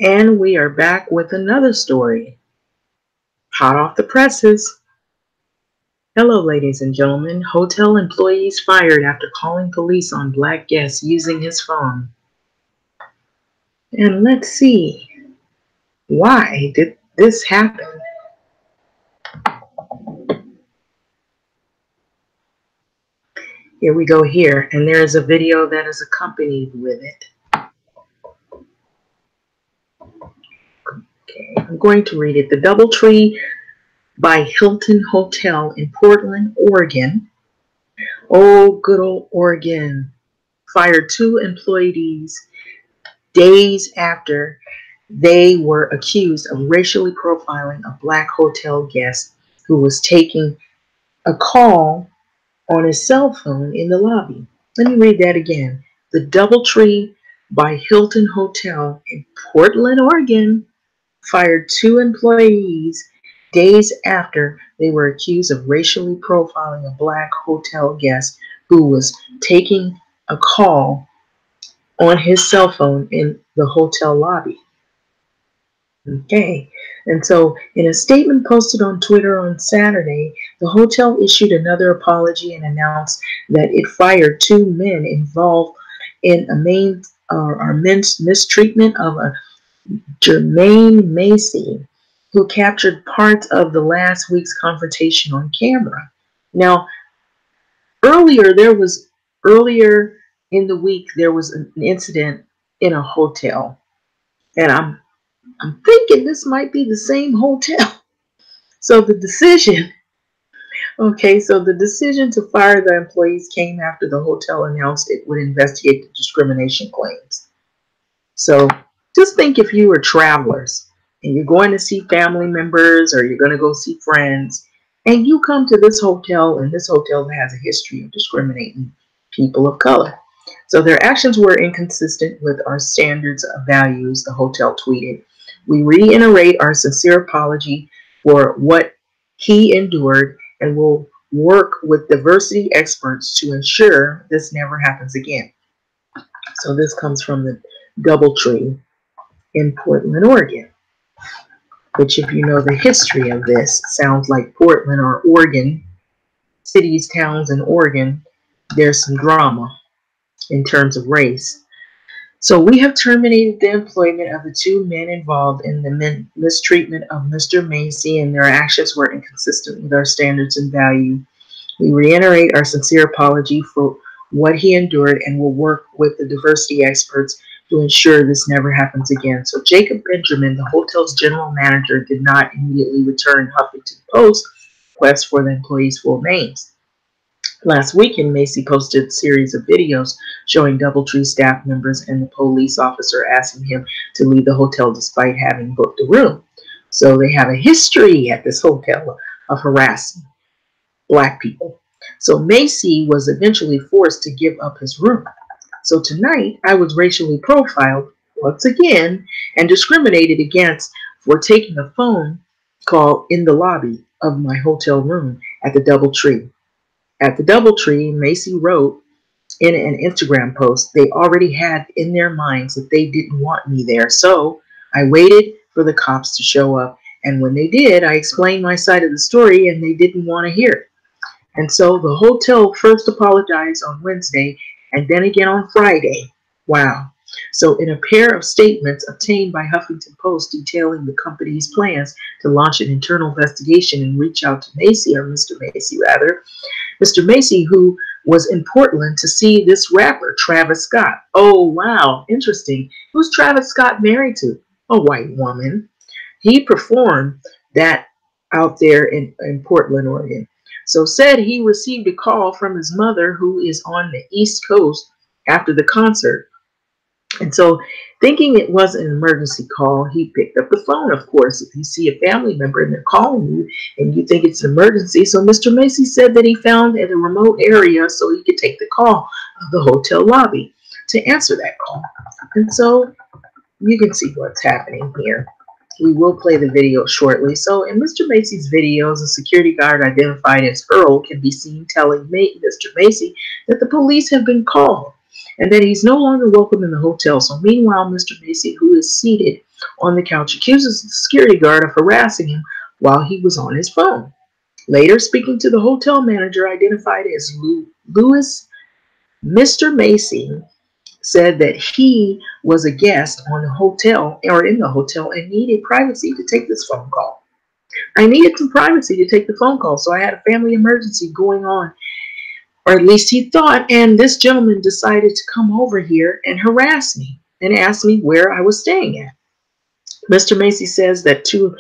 And we are back with another story, hot off the presses. Hello, ladies and gentlemen. Hotel employees fired after calling police on black guest using his phone. And let's see, why did this happen? Here we go here, and there is a video that is accompanied with it. Okay, I'm going to read it. The DoubleTree by Hilton Hotel in Portland, Oregon. Oh, good old Oregon. Fired 2 employees days after they were accused of racially profiling a black hotel guest who was taking a call on his cell phone in the lobby. Let me read that again. The DoubleTree by Hilton Hotel in Portland, Oregon fired 2 employees days after they were accused of racially profiling a black hotel guest who was taking a call on his cell phone in the hotel lobby. Okay, and so in a statement posted on Twitter on Saturday, the hotel issued another apology and announced that it fired 2 men involved in a men's mistreatment of a Jermaine Macy, who captured parts of the last week's confrontation on camera. Now, earlier in the week there was an incident in a hotel, and I'm thinking this might be the same hotel. So the decision to fire the employees came after the hotel announced it would investigate the discrimination claims. So just think, if you were travelers and you're going to see family members or you're going to go see friends, and you come to this hotel, and this hotel has a history of discriminating people of color. So their actions were inconsistent with our standards of values, the hotel tweeted. We reiterate our sincere apology for what he endured and will work with diversity experts to ensure this never happens again. So this comes from the DoubleTree in Portland, Oregon, which, if you know the history of this, sounds like Portland or Oregon, cities, towns in Oregon, there's some drama in terms of race. So we have terminated the employment of the 2 men involved in the mistreatment of Mr. Macy, and their actions were inconsistent with our standards and value. We reiterate our sincere apology for what he endured and will work with the diversity experts to ensure this never happens again. So Jacob Benjamin, the hotel's general manager, did not immediately return Huffington Post request for the employees' full names. Last weekend, Macy posted a series of videos showing DoubleTree staff members and the police officer asking him to leave the hotel despite having booked a room. So they have a history at this hotel of harassing black people. So Macy was eventually forced to give up his room. So tonight, I was racially profiled once again and discriminated against for taking a phone call in the lobby of my hotel room at the DoubleTree. At the DoubleTree, Macy wrote in an Instagram post, they already had in their minds that they didn't want me there. So I waited for the cops to show up. And when they did, I explained my side of the story, and they didn't want to hear it. And so the hotel first apologized on Wednesday and then again on Friday. Wow. So in a pair of statements obtained by Huffington Post detailing the company's plans to launch an internal investigation and reach out to Macy, or Mr. Macy rather, Mr. Macy, who was in Portland to see this rapper, Travis Scott. Oh, wow. Interesting. Who's Travis Scott married to? A white woman. He performed that out there in Portland, Oregon. So said he received a call from his mother, who is on the East Coast, after the concert. And so, thinking it was an emergency call, he picked up the phone, of course. If you see a family member and they're calling you and you think it's an emergency. So Mr. Macy said that he found at a remote area so he could take the call of the hotel lobby to answer that call. And so you can see what's happening here. We will play the video shortly. So in Mr. Macy's videos, a security guard identified as Earl can be seen telling Mr. Macy that the police have been called and that he's no longer welcome in the hotel. So meanwhile, Mr. Macy, who is seated on the couch accuses the security guard of harassing him while he was on his phone. Later, speaking to the hotel manager identified as Louis, Mr. Macy said that he was a guest on the hotel or in the hotel and needed privacy to take this phone call. I needed some privacy to take the phone call, so I had a family emergency going on, or at least he thought, and this gentleman decided to come over here and harass me and ask me where I was staying at. Mr. Macy says that to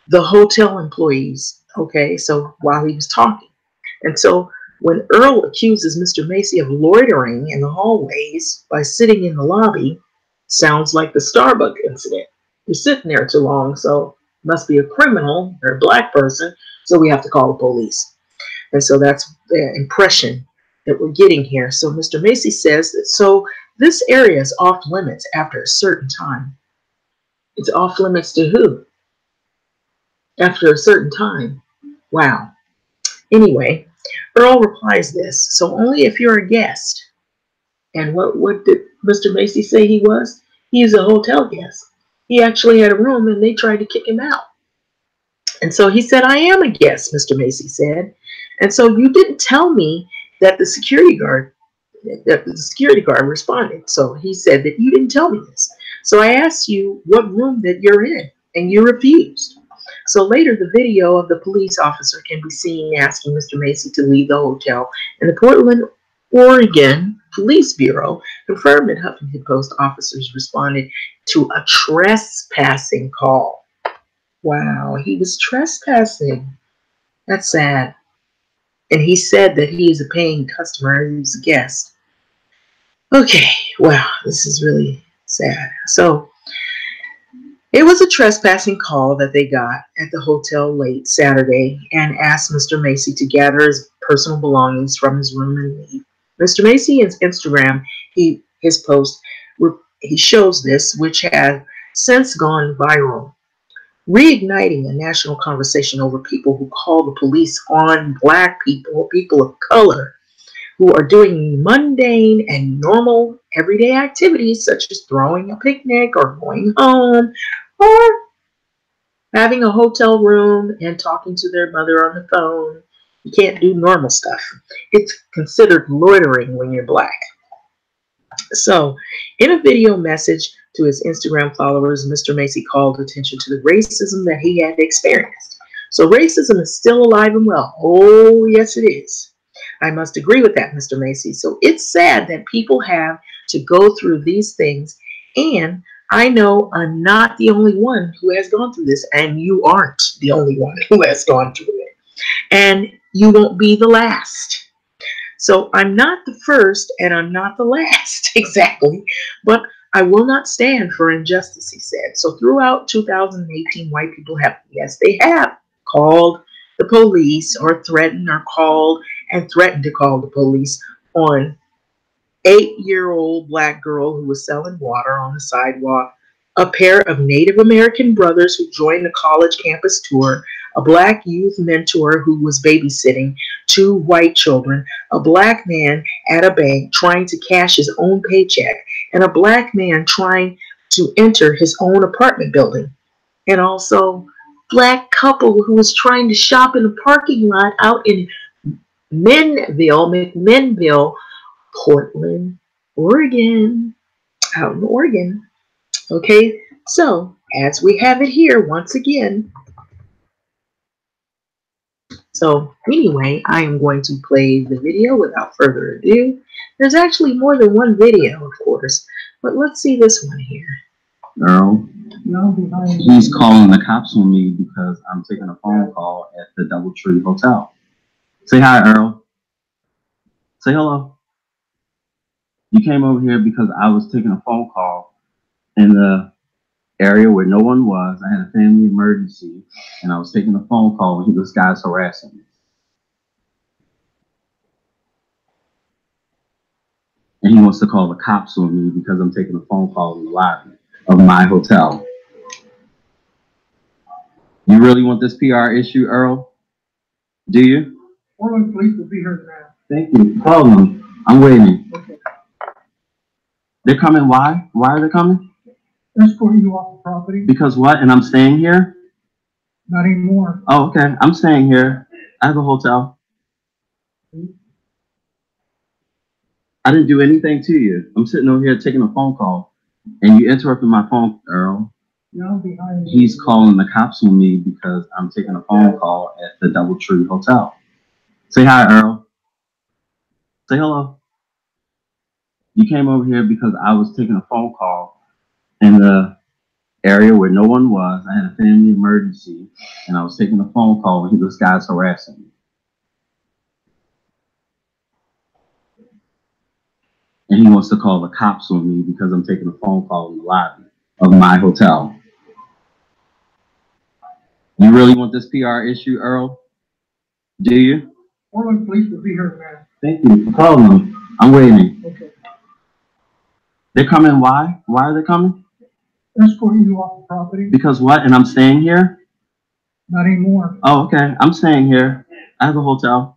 the hotel employees, okay, so while he was talking. And so when Earl accuses Mr. Macy of loitering in the hallways by sitting in the lobby, sounds like the Starbucks incident. You're sitting there too long, so must be a criminal or a black person, so we have to call the police. And so that's the impression that we're getting here. So Mr. Macy says that so this area is off limits after a certain time. It's off limits to who? After a certain time. Wow. Anyway, Earl replies this, so only if you're a guest. And what did Mr. Macy say he was? He's a hotel guest. He actually had a room and they tried to kick him out. And so he said, I am a guest, Mr. Macy said. And so you didn't tell me that the security guard responded. So he said that you didn't tell me this. So I asked you what room that you're in, and you refused. So later, the video of the police officer can be seen asking Mr. Macy to leave the hotel, and the Portland, Oregon Police Bureau confirmed that Huffington Post officers responded to a trespassing call. Wow, he was trespassing. That's sad. And he said that he is a paying customer. He was a guest. Okay, wow, this is really sad. So it was a trespassing call that they got at the hotel late Saturday and asked Mr. Macy to gather his personal belongings from his room and leave. Mr. Macy, on Instagram, his post, he shows this, which has since gone viral, reigniting a national conversation over people who call the police on black people, people of color, who are doing mundane and normal everyday activities such as throwing a picnic or going home or having a hotel room and talking to their mother on the phone. You can't do normal stuff. It's considered loitering when you're black. So, in a video message to his Instagram followers, Mr. Macy called attention to the racism that he had experienced. So, racism is still alive and well. Oh, yes, it is. I must agree with that, Mr. Macy. So, it's sad that people have to go through these things. And I know I'm not the only one who has gone through this. And you aren't the only one who has gone through it. And you won't be the last. So I'm not the first and I'm not the last, exactly, but I will not stand for injustice, he said. So throughout 2018, white people have, yes, they have called the police or threatened or called and threatened to call the police on 8-year-old black girl who was selling water on the sidewalk, a pair of Native American brothers who joined the college campus tour, a black youth mentor who was babysitting 2 white children, a black man at a bank trying to cash his own paycheck, and a black man trying to enter his own apartment building. And also black couple who was trying to shop in a parking lot out in McMinnville, Portland, Oregon, out in Oregon. Okay, so as we have it here once again. So anyway, I am going to play the video without further ado. There's actually more than one video, of course, but let's see this one here. Earl, he's calling the cops on me because I'm taking a phone call at the Doubletree Hotel. Say hi, Earl. Say hello. You came over here because I was taking a phone call in the area where no one was. I had a family emergency, and I was taking a phone call when this guy's harassing me. And he wants to call the cops on me because I'm taking a phone call in the lobby of my hotel. You really want this PR issue, Earl? Do you? Portland police will be here now. Thank you. Call them. I'm waiting. Okay. They're coming. Why? Why are they coming? escort you off the property. Because what? And I'm staying here? Not anymore. Oh, okay. I'm staying here. I have a hotel. I didn't do anything to you. I'm sitting over here taking a phone call, and you interrupted my phone, Earl. Yeah, I'm behind you. He's calling the cops on me because I'm taking a phone call at the DoubleTree Hotel. Say hi, Earl. Say hello. You came over here because I was taking a phone call in the area where no one was. I had a family emergency, and I was taking a phone call, and this guy's harassing me. And he wants to call the cops on me because I'm taking a phone call in the lobby of my hotel. You really want this PR issue, Earl? Do you? Portland police will be here now. Thank you for calling them. I'm waiting. Okay. They're coming. Why? Why are they coming? Escort you off the property. Because what? And I'm staying here? Not anymore. Oh, okay. I'm staying here. I have a hotel.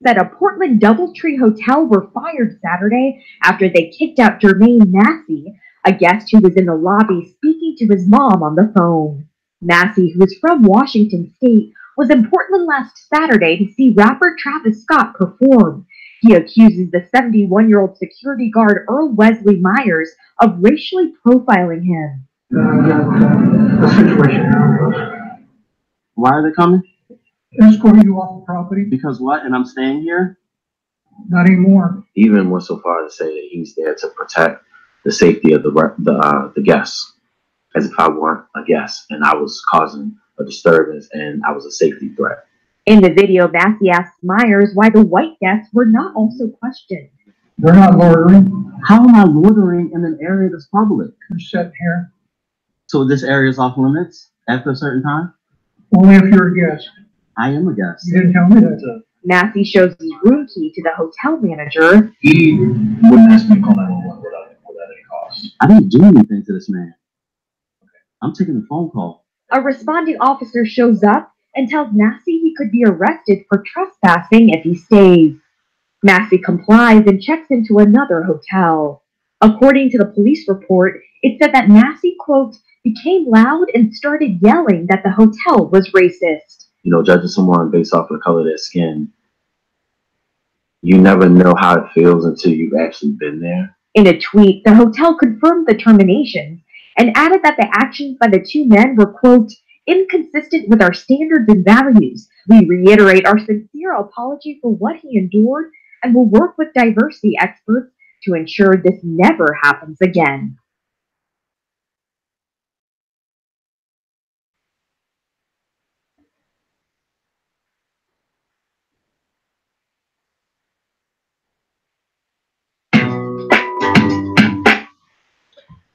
At a Portland DoubleTree hotel were fired Saturday after they kicked out Jermaine Massey, a guest who was in the lobby speaking to his mom on the phone. Massey, who is from Washington State, was in Portland last Saturday to see rapper Travis Scott perform. He accuses the 71-year-old security guard Earl Wesley Myers of racially profiling him. The situation now. Why are they coming? Escort you off the property. Because what? And I'm staying here? Not anymore. He even went so far to say that he's there to protect the safety of the guests, as if I weren't a guest and I was causing a disturbance and I was a safety threat. In the video, Massey asks Myers why the white guests were not also questioned. They're not loitering. How am I loitering in an area that's public? You're sitting here. So this area is off limits after a certain time? Only if you're a guest. I am a guest. You didn't tell me that. Massey shows his room key to the hotel manager. He wouldn't ask me to call 911 without any cost. I didn't do anything to this man. I'm taking a phone call. A responding officer shows up and tells Massey he could be arrested for trespassing if he stays. Massey complies and checks into another hotel. According to the police report, it said that Massey, quote, became loud and started yelling that the hotel was racist. You know, judging someone based off of the color of their skin, you never know how it feels until you've actually been there. In a tweet, the hotel confirmed the termination and added that the actions by the two men were, quote, inconsistent with our standards and values. We reiterate our sincere apology for what he endured and will work with diversity experts to ensure this never happens again.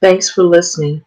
Thanks for listening.